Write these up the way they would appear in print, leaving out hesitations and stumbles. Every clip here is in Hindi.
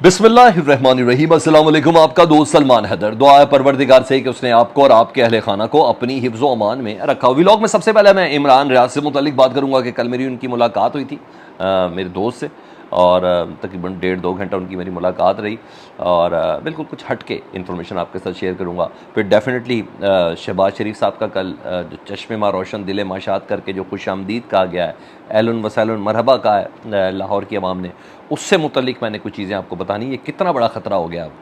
बिस्मिल्लाहिर्रहमानिर्रहीम। अस्सलाम वालेकुम। आपका दोस्त सलमान हैदर। दुआ है परवरदिगार से कि उसने आपको और आपके अहले खाना को अपनी हिफ्ज़ व अमान में रखा हो। व्लॉग में सबसे पहले मैं इमरान रियाज से मुतल्लिक बात करूंगा कि कल मेरी उनकी मुलाकात हुई थी मेरे दोस्त से, और तकरीबन 1.5-2 घंटा उनकी मेरी मुलाकात रही, और बिल्कुल कुछ हट के इन्फॉर्मेशन आपके साथ शेयर करूंगा। फिर डेफिनेटली शहबाज शरीफ साहब का कल जो चश्मे मा रोशन दिल माशात करके जो खुश आमदीद कहा गया है, एलन वसैलन मरहबा कहा है लाहौर की आवाम ने, उससे मुतल्लिक मैंने कुछ चीज़ें आपको बतानी। ये कितना बड़ा ख़तरा हो गया अब,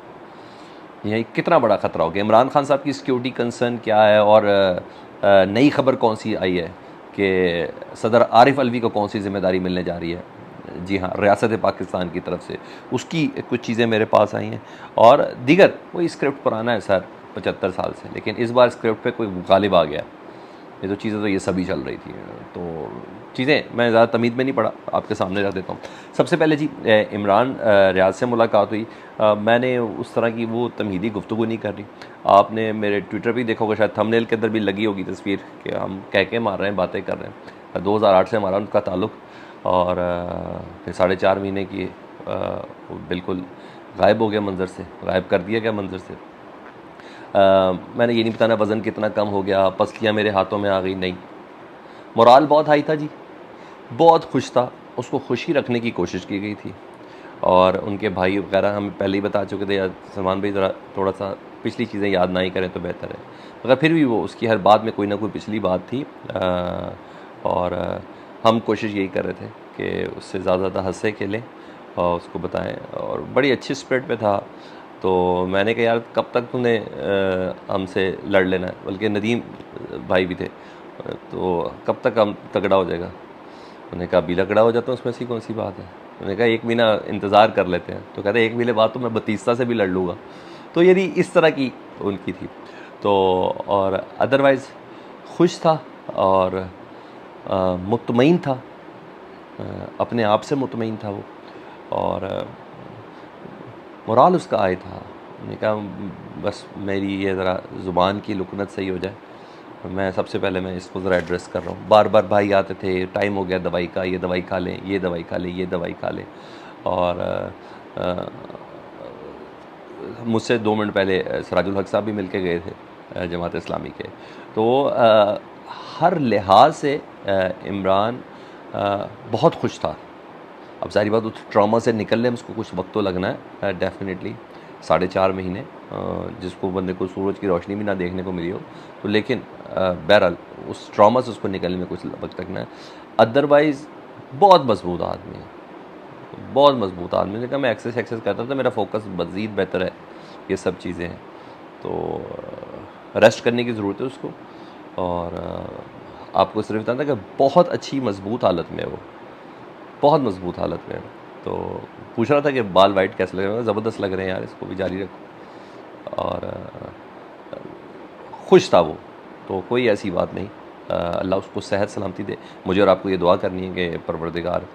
ये कितना बड़ा ख़तरा हो गया। इमरान खान साहब की सिक्योरिटी कंसर्न क्या है, और नई खबर कौन सी आई है कि सदर आरिफ अलवी को कौन सी ज़िम्मेदारी मिलने जा रही है। जी हाँ, रियासत पाकिस्तान की तरफ से उसकी कुछ चीज़ें मेरे पास आई हैं, और दीगर वही स्क्रिप्ट पुराना है सर 75 साल से, लेकिन इस बार स्क्रिप्ट पे कोई गालिब आ गया। ये तो चीज़ें तो ये सभी चल रही थी, तो चीज़ें मैं ज़्यादा तमीद में नहीं पड़ा, आपके सामने रख देता हूँ। सबसे पहले जी इमरान रियाज से मुलाकात हुई। मैंने उस तरह की वो तमहीदी गुफ्तगू नहीं कर रही। आपने मेरे ट्विटर पर देखा होगा, शायद थंबनेल के अंदर भी लगी होगी तस्वीर कि हम कह के मार रहे हैं, बातें कर रहे हैं। 2008 से हमारा उनका ताल्लुक़, और फिर 4.5 महीने की वो बिल्कुल गायब हो गया मंज़र से, गायब कर दिया गया मंज़र से। मैंने ये नहीं बताना वज़न कितना कम हो गया, पसलियाँ मेरे हाथों में आ गई, नहीं। मोराल बहुत हाई था जी, बहुत खुश था, उसको खुशी रखने की कोशिश की गई थी। और उनके भाई वगैरह हम पहले ही बता चुके थे, या सलमान भाई ज़रा थोड़ा सा पिछली चीज़ें याद ना ही करें तो बेहतर है, मगर फिर भी वो उसकी हर बात में कोई ना कोई पिछली बात थी। और हम कोशिश यही कर रहे थे कि उससे ज़्यादा हंसे खेलें और उसको बताएं, और बड़ी अच्छी स्पिरिट पे था। तो मैंने कहा यार कब तक तूने हमसे लड़ लेना है, बल्कि नदीम भाई भी थे, तो कब तक हम तगड़ा हो जाएगा। उन्होंने कहा अभी तगड़ा हो जाता हूँ, उसमें सी कौन सी बात है। उन्होंने कहा 1 महीना इंतज़ार कर लेते हैं। तो कहते 1 महीने बाद तो मैं बतीस्ता से भी लड़ लूँगा। तो यदि इस तरह की उनकी थी, तो और अदरवाइज़ खुश था, और मुतमईन था, अपने आप से मुतमईन था वो, और मोराल उसका आया था। मैंने कहा बस मेरी ये ज़रा ज़ुबान की लुकनत सही हो जाए, मैं सबसे पहले मैं इसको ज़रा एड्रेस कर रहा हूँ। बार बार भाई आते थे, टाइम हो गया दवाई का, ये दवाई खा लें, ये दवाई खा लें, ये दवाई खा लें। और मुझसे 2 मिनट पहले सराजुल हक साहब भी मिल के गए थे जमात इस्लामी के। तो हर लिहाज से इमरान बहुत खुश था। अब सारी बात उस ट्रॉमा से निकलने में उसको कुछ वक्त तो लगना है डेफिनेटली, 4.5 महीने, जिसको बंदे को सूरज की रोशनी भी ना देखने को मिली हो, तो लेकिन बहरहाल उस ट्रॉमा से उसको निकलने में कुछ वक्त लगना है। अदरवाइज़ बहुत मजबूत आदमी है, बहुत मजबूत आदमी है। मैं एक्सेस करता था, मेरा फोकस मज़ीद बेहतर है, ये सब चीज़ें हैं, तो रेस्ट करने की ज़रूरत है उसको। और आपको सिर्फ बताना था कि बहुत अच्छी मजबूत हालत में है वो, बहुत मजबूत हालत में। तो पूछ रहा था कि बाल वाइट कैसे लग रहे हैं, ज़बरदस्त लग रहे हैं यार, इसको भी जारी रखो। और खुश था वो, तो कोई ऐसी बात नहीं। अल्लाह उसको सेहत सलामती दे। मुझे और आपको ये दुआ करनी है कि परवरदिगार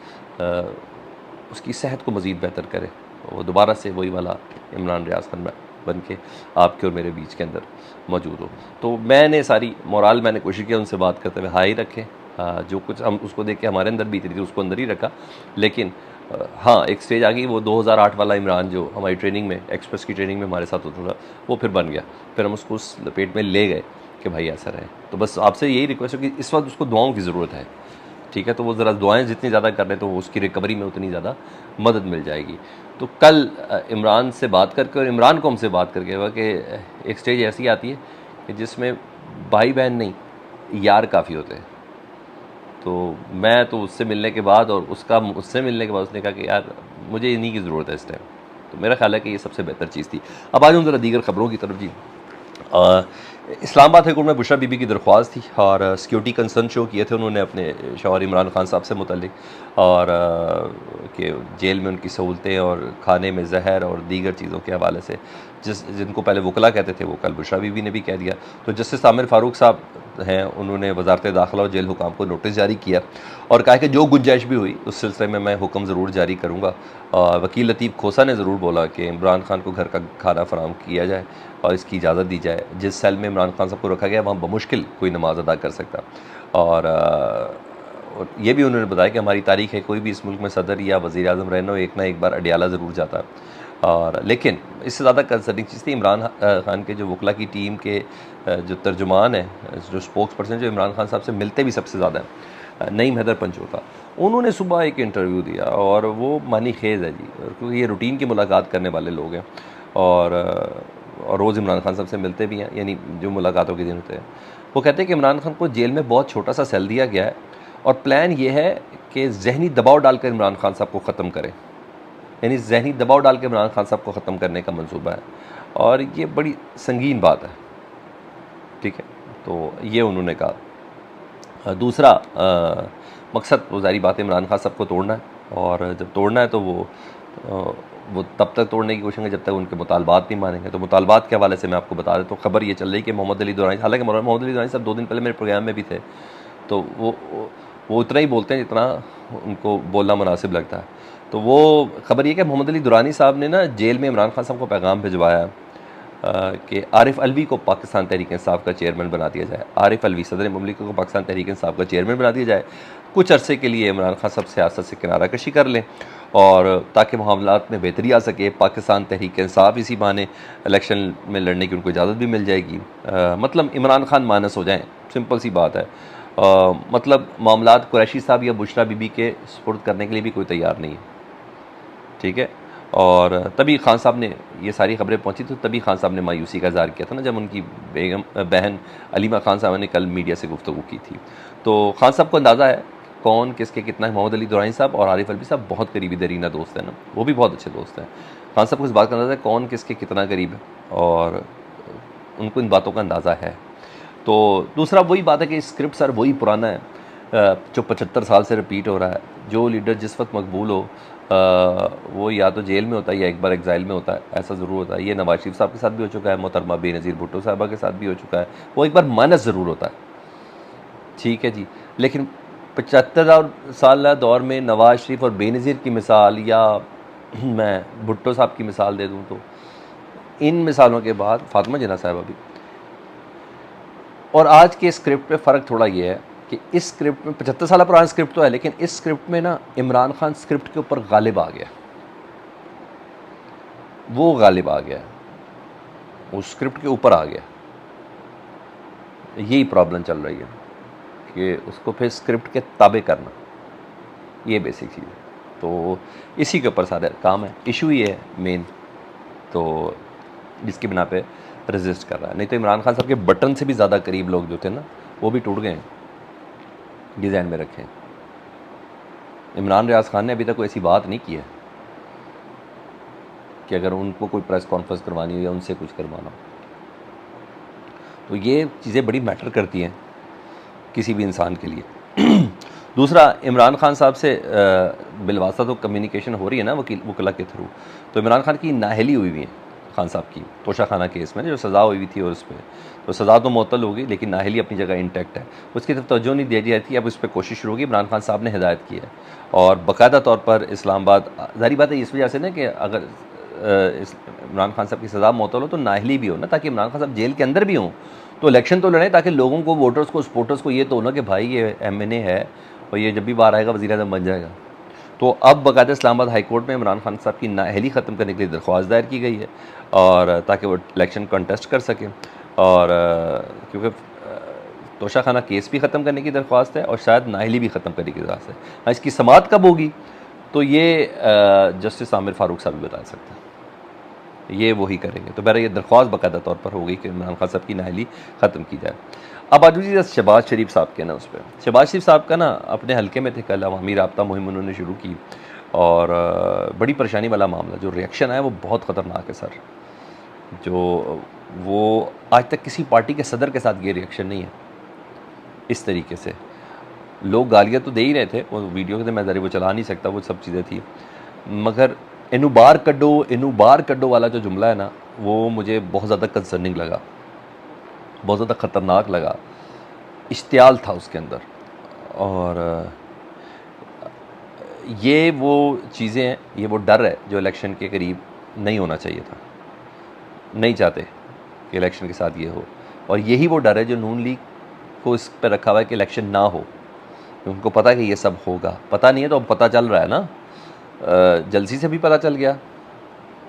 उसकी सेहत को मज़ीद बेहतर करे, वो दोबारा से वही वाला इमरान रियाज खान बन के आपके और मेरे बीच के अंदर मौजूद हो। तो मैंने सारी मोराल मैंने कोशिश किया उनसे बात करते हुए हाई रखें, जो कुछ हम उसको देख के हमारे अंदर बीत रही थी उसको अंदर ही रखा। लेकिन हाँ, एक स्टेज आ गई, वो 2008 वाला इमरान जो हमारी ट्रेनिंग में, एक्सप्रेस की ट्रेनिंग में हमारे साथ होता था, वो फिर बन गया। फिर हम उसको उस लपेट में ले गए कि भाई ऐसा रहे। तो बस आपसे यही रिक्वेस्ट है कि इस वक्त उसको दुआओं की ज़रूरत है, ठीक है। तो वो ज़रा दुआएं जितनी ज़्यादा कर रहे, तो उसकी रिकवरी में उतनी ज़्यादा मदद मिल जाएगी। तो कल इमरान से बात करके, और इमरान को हमसे बात करके हुआ कि एक स्टेज ऐसी आती है कि जिसमें भाई बहन नहीं, यार काफ़ी होते हैं। तो मैं तो उससे मिलने के बाद, और उसका मुझसे मिलने के बाद, उसने कहा कि यार मुझे इन्हीं की ज़रूरत है इस टाइम। तो मेरा ख्याल है कि ये सबसे बेहतर चीज़ थी। अब आ जाऊँ ज़रा दीगर ख़बरों की तरफ जी। इस्लामाबाद हाई कोर्ट में बुशरा बीबी की दरख्वास्त थी, और सिक्योरिटी कंसर्न शो किए थे उन्होंने अपने शौहर इमरान खान साहब से मुतल्लिक, और कि जेल में उनकी सहूलतें और खाने में जहर और दीगर चीज़ों के हवाले से, जिनको पहले वकला कहते थे वो कल बुशरा बीबी ने भी कह दिया। तो जस्टिस आमिर फ़ारूक साहब हैं, उन्होंने वजारत दाखिला और जेल हुकाम को नोटिस जारी किया, और कहा कि जो गुंजाइश भी हुई उस सिलसिले में मैं हुक्म ज़रूर जारी करूँगा। वकील लतीफ़ खोसा ने ज़रूर बोला कि इमरान खान को घर का खाना फराहम किया जाए और इसकी इजाज़त दी जाए। जिस सेल में इमरान खान साहब को रखा गया वहाँ बमुश्किल कोई नमाज अदा कर सकता। और ये भी उन्होंने बताया कि हमारी तारीख़ है, कोई भी इस मुल्क में सदर या वज़ीर आज़म रहना हो, एक ना एक बार अडियाला ज़रूर जाता। और लेकिन इससे ज़्यादा कंसर्निंग चीज़ थी इमरान खान के जो वकला की टीम के जो तर्जुमान है, जो स्पोक्स पर्सन, जो इमरान खान साहब से मिलते भी सबसे ज़्यादा हैं, नईम हैदर पंचोता, उन्होंने सुबह एक इंटरव्यू दिया और वो मानी खेज़ है जी, क्योंकि ये रूटीन की मुलाकात करने वाले लोग हैं और रोज़ इमरान खान साहब से मिलते भी हैं, यानी जो मुलाकातों के दिन होते हैं। वो कहते हैं कि इमरान खान को जेल में बहुत छोटा सा सेल दिया गया है और प्लान ये है कि जहनी दबाव डालकर इमरान खान साहब को ख़त्म करें, यानी जहनी दबाव डाल के इमरान खान साहब को ख़त्म करने का मंसूबा है और ये बड़ी संगीन बात है। ठीक है, तो ये उन्होंने कहा। दूसरा मकसद वो ज़ाहिर बात है इमरान खान साहब को तोड़ना है, और जब तोड़ना है तो वो तब तक तोड़ने की कोशिश करेंगे जब तक उनके मुतालबात नहीं मानेंगे। तो मुतालबात के हवाले से मैं आपको बता देता हूँ, खबर ये चल रही कि मोहम्मद अली दुरानी, हालांकि मोहम्मद अली दुरानी साहब 2 दिन पहले मेरे प्रोग्राम में भी थे, तो वो उतना ही बोलते हैं जितना उनको बोलना मुनासिब लगता है। तो वो खबर ये कि मोहम्मद अली दुरानी साहब ने ना जेल में इमरान खान साहब को पैगाम भिजवाया कि आरिफ अलवी को पाकिस्तान तहरीक इंसाफ का चेयरमैन बना दिया जाए। आरिफ अलवी सदर ममलिकत को पाकिस्तान तहरीक इंसाफ का चेयरमैन बना दिया जाए, कुछ अरसे के लिए इमरान खान साहब सियासत से किनारा कशी कर लें और ताकि मामलात में बेहतरी आ सके। पाकिस्तान तहरीक इंसाफ इसी बहाने इलेक्शन में लड़ने की उनको इजाज़त भी मिल जाएगी। मतलब इमरान खान मानस हो जाएँ, सिंपल सी बात है। मतलब मामलात कुरैशी साहब या बुशरा बीबी के सुपुर्द करने के लिए भी कोई तैयार नहीं है। ठीक है, और तभी खान साहब ने ये सारी खबरें पहुंची, तो तभी खान साहब ने मायूसी का इज़हार किया था ना, जब उनकी बहन अलीमा खान साहब ने कल मीडिया से गुफ्तगू की थी। तो खान साहब को अंदाज़ा है कौन किसके कितना है। मोहम्मद अली दुरानी साहब और आरिफ अलवी साहब बहुत करीबी दरीना दोस्त हैं ना, वो भी बहुत अच्छे दोस्त हैं। खान साहब को इस बात का अंदाज़ा है कौन किसके कितना करीब है और उनको इन बातों का अंदाज़ा है। तो दूसरा वही बात है कि स्क्रिप्ट सर वही पुराना है जो 75 साल से रिपीट हो रहा है। जो लीडर जिस वक्त मकबूल हो वो या तो जेल में होता है या एक बार एग्जाइल में होता है, ऐसा ज़रूर होता है। ये नवाज शरीफ साहब के साथ भी हो चुका है, मोहतरमा बेनज़ीर भुट्टो साहबा के साथ भी हो चुका है। वो एक बार मानस ज़रूर होता है, ठीक है जी। लेकिन 75 साल दौर में नवाज शरीफ और बेनज़ीर की मिसाल, या मैं भुट्टो साहब की मिसाल दे दूँ तो इन मिसालों के बाद फातिमा जिन्ना साहबा भी। और आज के स्क्रिप्ट पे फ़र्क थोड़ा ये है कि इस स्क्रिप्ट में 75 साल पुराना स्क्रिप्ट तो है, लेकिन इस स्क्रिप्ट में ना इमरान खान स्क्रिप्ट के ऊपर गालिब आ गया, वो गालिब आ गया, वो स्क्रिप्ट के ऊपर आ गया। यही प्रॉब्लम चल रही है कि उसको फिर स्क्रिप्ट के ताबे करना, ये बेसिक चीज़ है। तो इसी के ऊपर सारा काम है। इशू ये है मेन, तो जिसकी बिना पे रेजिस्ट कर रहा है। नहीं तो इमरान खान साहब के बटन से भी ज़्यादा करीब लोग जो थे ना, वो भी टूट गए हैं। ये ध्यान में रखें, इमरान रियाज खान ने अभी तक कोई ऐसी बात नहीं की है कि अगर उनको कोई प्रेस कॉन्फ्रेंस करवानी हो या उनसे कुछ करवाना हो। तो ये चीज़ें बड़ी मैटर करती हैं किसी भी इंसान के लिए। दूसरा, इमरान खान साहब से बिलवास्ता तो कम्युनिकेशन हो रही है ना वकीला के थ्रू। तो इमरान खान की नाअहली हुई है खान साहब की तोशा खाना केस में जो सज़ा हुई थी, और उस पर तो सज़ा तो मुअत्तल होगी, लेकिन नाअहली अपनी जगह इंटैक्ट है। उसकी तरफ तवज्जो नहीं दी जाती। अब उस पर कोशिश शुरू होगी। इमरान खान साहब ने हिदायत की है और बाकायदा तौर पर इस्लामाबाद, ज़ाहिर बात है इस वजह से ना कि अगर इमरान खान साहब की सज़ा मुअत्तल हो तो नाअहली भी हो ना, ताकि इमरान खान साहब जेल के अंदर भी हों तो इलेक्शन तो लड़ें, ताकि लोगों को, वोटर्स को, सपोर्टर्स को ये तो हो ना कि भाई ये MNA है और ये जब भी बाहर आएगा वज़ीर-ए-आज़म बन जाएगा। तो अब बाकायदा इस्लामाबाद हाई कोर्ट में इमरान खान साहब की नाअहली ख़त्म करने के लिए दरख्वास्त दायर की गई है, और ताकि वो इलेक्शन कंटेस्ट कर सकें। और क्योंकि तोशा खाना केस भी ख़त्म करने की दरख्वास्त है और शायद नाअहली भी ख़त्म करने की दरख्वास्त है। हाँ, इसकी समाअत कब होगी तो ये जस्टिस आमिर फ़ारूक साहब भी बता सकते हैं, ये वही करेंगे। तो बहरहाल ये दरख्वास्त बाकायदा तौर पर हो गई कि इमरान खान साहब की नाअहली ख़त्म की जाए। अब आज जी शहबाज शरीफ साहब के ना, उस पर शहबाज शरीफ साहब का ना अपने हल्के में थे, कल अवामी राब्ता मुहिम उन्होंने शुरू की और बड़ी परेशानी वाला मामला, जो रिएक्शन आया वो बहुत ख़तरनाक है सर। जो वो आज तक किसी पार्टी के सदर के साथ ये रिएक्शन नहीं है। इस तरीके से लोग गालियाँ तो दे ही रहे थे, वो वीडियो के मैं ज़रिए वो चला नहीं सकता, वो सब चीज़ें थी, मगर इनू बार कड्डो वाला जो जुमला है ना, वो मुझे बहुत ज़्यादा कंसर्निंग लगा, बहुत ज़्यादा ख़तरनाक लगा। इश्तियाल था उसके अंदर, और ये वो चीज़ें हैं, ये वो डर है जो इलेक्शन के करीब नहीं होना चाहिए था। नहीं चाहते कि इलेक्शन के साथ ये हो, और यही वो डर है जो नून लीग को इस पर रखा हुआ है कि इलेक्शन ना हो। उनको पता है कि ये सब होगा, पता नहीं है तो अब पता चल रहा है ना, जलसी से भी पता चल गया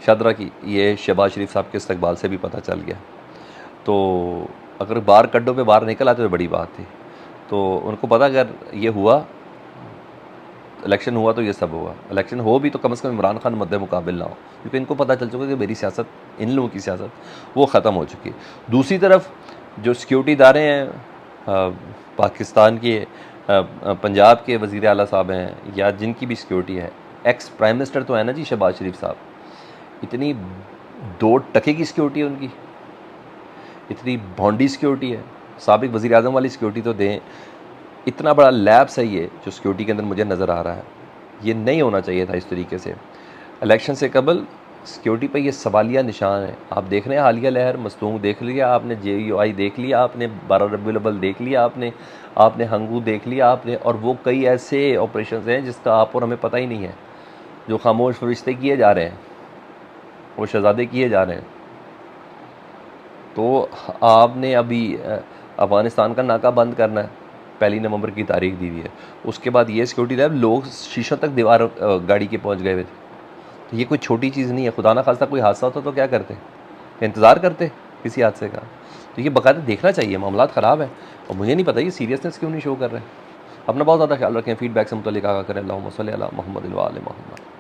शादरा की, ये शहबाज शरीफ साहब के इस्तकबाल से भी पता चल गया। तो अगर बाहर गड्ढों पे बाहर निकल आते तो बड़ी बात थी। तो उनको पता अगर ये हुआ, इलेक्शन हुआ तो ये सब हुआ, इलेक्शन हो भी तो कम से कम इमरान खान मद्दे मुकाबिल ना हो, क्योंकि इनको पता चल चुका कि मेरी सियासत, इन लोगों की सियासत वो ख़त्म हो चुकी है। दूसरी तरफ जो सिक्योरिटी इदारे हैं पाकिस्तान के, पंजाब के वज़ीर आला साहब हैं या जिनकी भी सिक्योरिटी है, एक्स प्राइम मिनिस्टर तो है ना जी शहबाज शरीफ साहब, इतनी 2 टके की सिक्योरिटी है उनकी, इतनी भौंडी सिक्योरिटी है। साबिक वज़ीर आज़म वाली सिक्योरिटी तो दें। इतना बड़ा लैब्स है ये जो सिक्योरिटी के अंदर मुझे नज़र आ रहा है, ये नहीं होना चाहिए था इस तरीके से। इलेक्शन से कबल सिक्योरिटी पर ये सवालिया निशान है। आप देख रहे हैं हालिया लहर, मस्तूंग देख लिया आपने, JUI देख लिया आपने, 12 रबीउल अव्वल देख लिया आपने हंगू देख लिया आपने, और वो कई ऐसे ऑपरेशन हैं जिसका आप और हमें पता ही नहीं है, जो खामोश फरिश्ते किए जा रहे हैं, वो शहजादे किए जा रहे हैं। तो आपने अभी अफ़गानिस्तान का नाका बंद करना है, 1 नवंबर की तारीख दी हुई है। उसके बाद ये सिक्योरिटी लैब, लोग शीशों तक दीवार गाड़ी के पहुंच गए हुए थे। तो ये कोई छोटी चीज़ नहीं है। खुदा ना खास्ता कोई हादसा होता तो क्या करते, इंतज़ार करते किसी हादसे का। तो ये बाकायदा देखना चाहिए, मामला ख़राब है और मुझे नहीं पता ये सीरियसनेस क्यों नहीं शो कर रहे हैं। अपना बहुत ज़्यादा ख्याल रखें। फीडबैक से मुतल्लिक़ आगा करें। अल्लाहुम्मा सल्ली अला मुहम्मद व आले मुहम्मद।